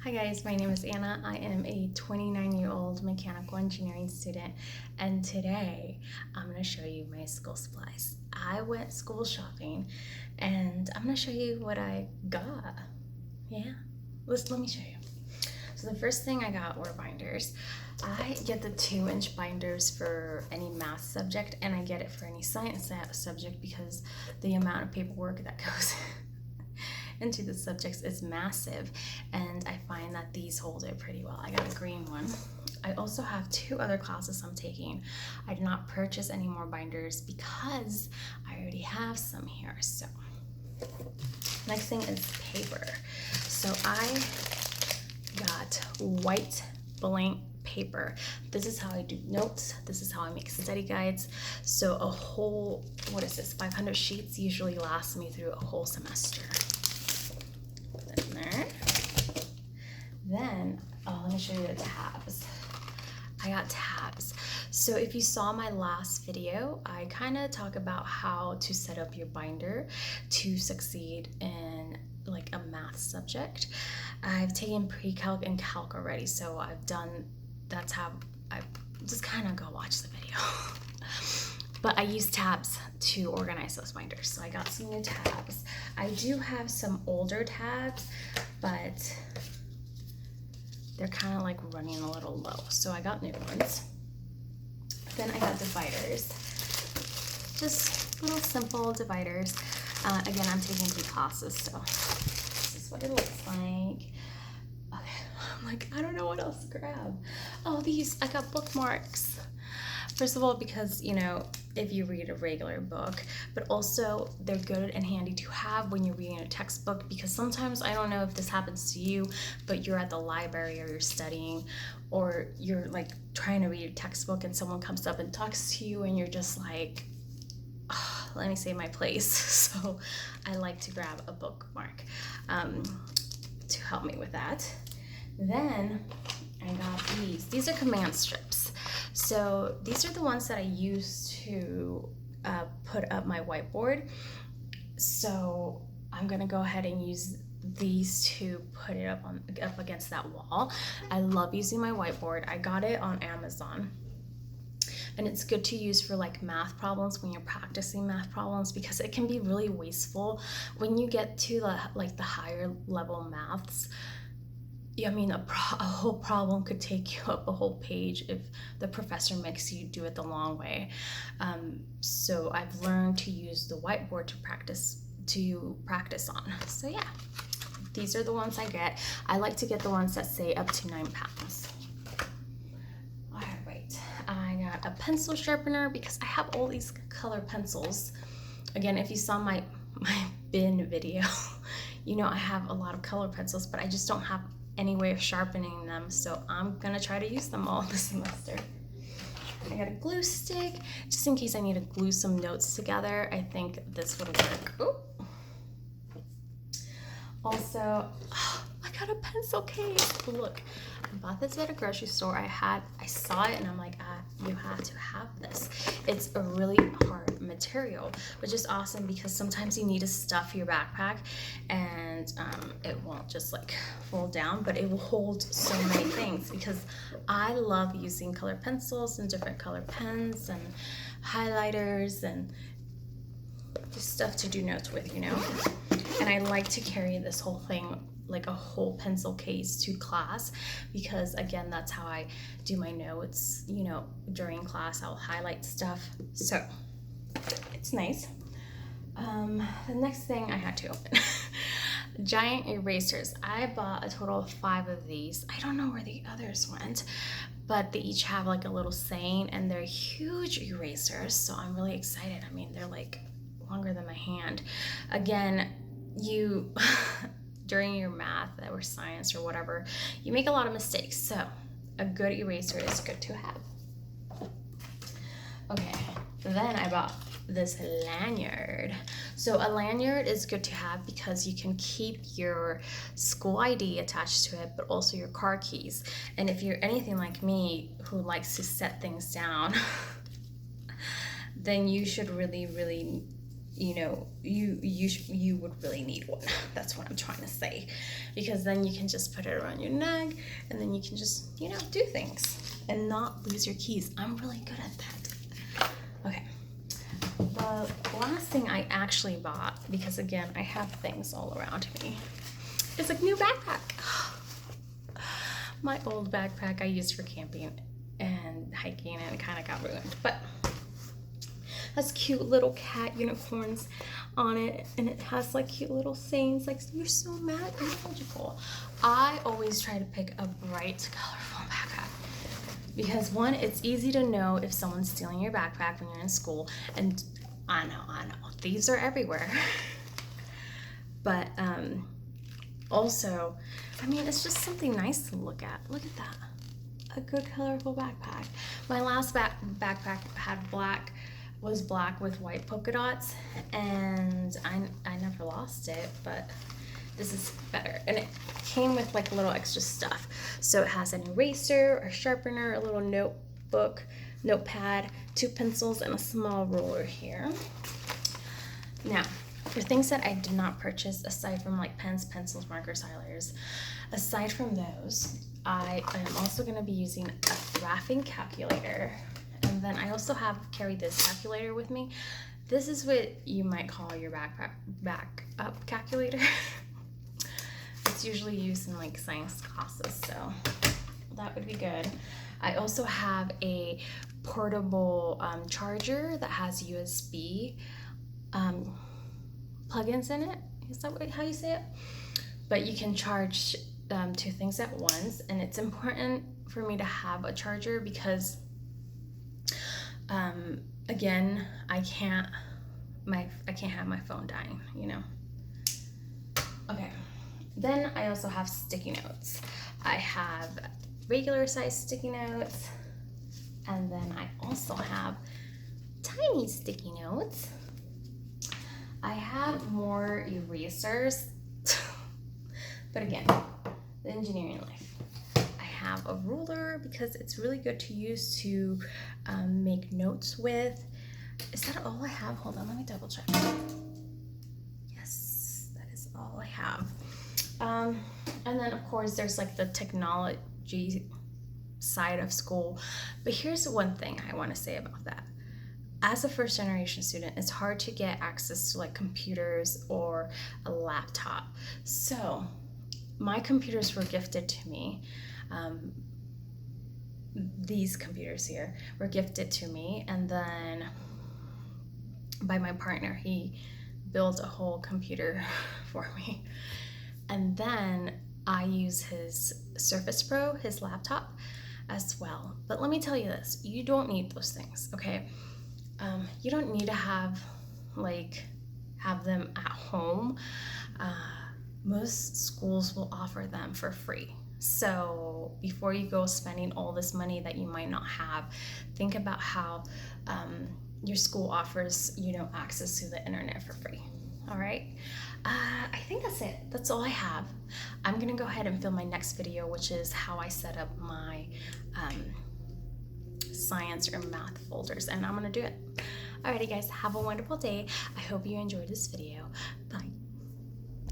Hi guys, my name is Anna. I am a 29-year-old mechanical engineering student, and today I'm going to show you my school supplies. I went school shopping and I'm going to show you what I got. Yeah, let me show you. So the first thing I got were binders. I get the 2-inch binders for any math subject, and I get it for any science subject because the amount of paperwork that goes into the subjects is massive, and I find that these hold it pretty well. I got a green one. I also have 2 other classes I'm taking. I did not purchase any more binders because I already have some here. So next thing is paper. So I got white blank paper. This is how I do notes. This is how I make study guides. So a whole, 500 sheets usually lasts me through a whole semester. Put in there. Then, let me show you the tabs. I got tabs. So if you saw my last video, I kind of talk about how to set up your binder to succeed in like a math subject. I've taken pre-calc and calc already, so that's how I just kind of go watch the video. But I use tabs to organize those binders. So I got some new tabs. I do have some older tabs, but they're kind of like running a little low. So I got new ones. Then I got dividers. Just little simple dividers. Again, I'm taking 3 classes, so this is what it looks like. Okay, I'm like, I don't know what else to grab. Oh, I got bookmarks. First of all, because, if you read a regular book, but also they're good and handy to have when you're reading a textbook, because sometimes, I don't know if this happens to you, but you're at the library or you're studying, or you're like trying to read a textbook and someone comes up and talks to you and you're just like, oh, let me save my place. So I like to grab a bookmark to help me with that. Then I got these. These are command strips. So these are the ones that I use to put up my whiteboard. So I'm gonna go ahead and use these to put it up against that wall. I love using my whiteboard. I got it on Amazon. And it's good to use for like math problems when you're practicing math problems, because it can be really wasteful when you get to the higher level maths. I mean, a whole problem could take you up a whole page if the professor makes you do it the long way. So I've learned to use the whiteboard to practice on. So yeah, these are the ones I get. I like to get the ones that say up to 9 pounds. All right, I got a pencil sharpener because I have all these color pencils. Again, if you saw my bin video, I have a lot of color pencils, but I just don't have any way of sharpening them, so I'm gonna try to use them all this semester. I got a glue stick just in case I need to glue some notes together. I think this would work. Ooh. Also, I got a pencil case. Look, I bought this at a grocery store. I saw it and I'm like, you have to have this. It's a really hard material, which is awesome because sometimes you need to stuff your backpack and it won't just like fold down, but it will hold so many things, because I love using colored pencils and different color pens and highlighters and just stuff to do notes with, And I like to carry this whole thing, like a whole pencil case, to class, because again, that's how I do my notes. During class I'll highlight stuff, so it's nice. The next thing I had to open giant erasers. I bought a total of 5 of these. I don't know where the others went, but they each have like a little saying, and they're huge erasers, so I'm really excited. I mean, they're like longer than my hand. Again, you during your math or science or whatever, you make a lot of mistakes, so a good eraser is good to have. Okay, then I bought this lanyard. So a lanyard is good to have because you can keep your school ID attached to it, but also your car keys. And if you're anything like me who likes to set things down, then you should really you know, you would really need one. That's what I'm trying to say, because then you can just put it around your neck, and then you can just, you know, do things and not lose your keys. I'm really good at that. Okay, the last thing I actually bought, because again, I have things all around me, is a new backpack. My old backpack I used for camping and hiking, and it kind of got ruined, but has cute little cat unicorns on it, and it has like cute little sayings like "you're so magical." I always try to pick a bright, colorful backpack because one, it's easy to know if someone's stealing your backpack when you're in school, and I know, thieves are everywhere. But also, I mean, it's just something nice to look at. Look at that, a good colorful backpack. My last backpack had was black with white polka dots, and I never lost it, but this is better. And it came with like a little extra stuff. So it has an eraser, a sharpener, a little notepad, 2 pencils, and a small ruler here. Now, for things that I did not purchase, aside from like pens, pencils, markers, highlighters, aside from those, I am also going to be using a graphing calculator. And then I also carry this calculator with me. This is what you might call your backup calculator. It's usually used in like science classes, so that would be good. I also have a portable charger that has USB plugins in it. Is that how you say it? But you can charge 2 things at once, and it's important for me to have a charger because again, I can't have my phone dying, you know. Okay, then I also have sticky notes. I have regular size sticky notes, and then I also have tiny sticky notes. I have more erasers, but again, the engineering life. I have a ruler because it's really good to use to make notes with. Is that all I have? Hold on, let me double check. Yes, that is all I have. And then of course there's like the technology side of school. But here's one thing I want to say about that. As a first generation student, it's hard to get access to like computers or a laptop. So my computers were gifted to me. These computers here were gifted to me, and then by my partner, he built a whole computer for me. And then I use his Surface Pro, his laptop, as well. But let me tell you this, you don't need those things, okay? You don't need to have them at home. Most schools will offer them for free. So before you go spending all this money that you might not have, think about how your school offers, you know, access to the internet for free. All right. I think that's it. That's all I have. I'm gonna go ahead and film my next video, which is how I set up my science or math folders, and I'm gonna do it. Alrighty guys, have a wonderful day. I hope you enjoyed this video. Bye.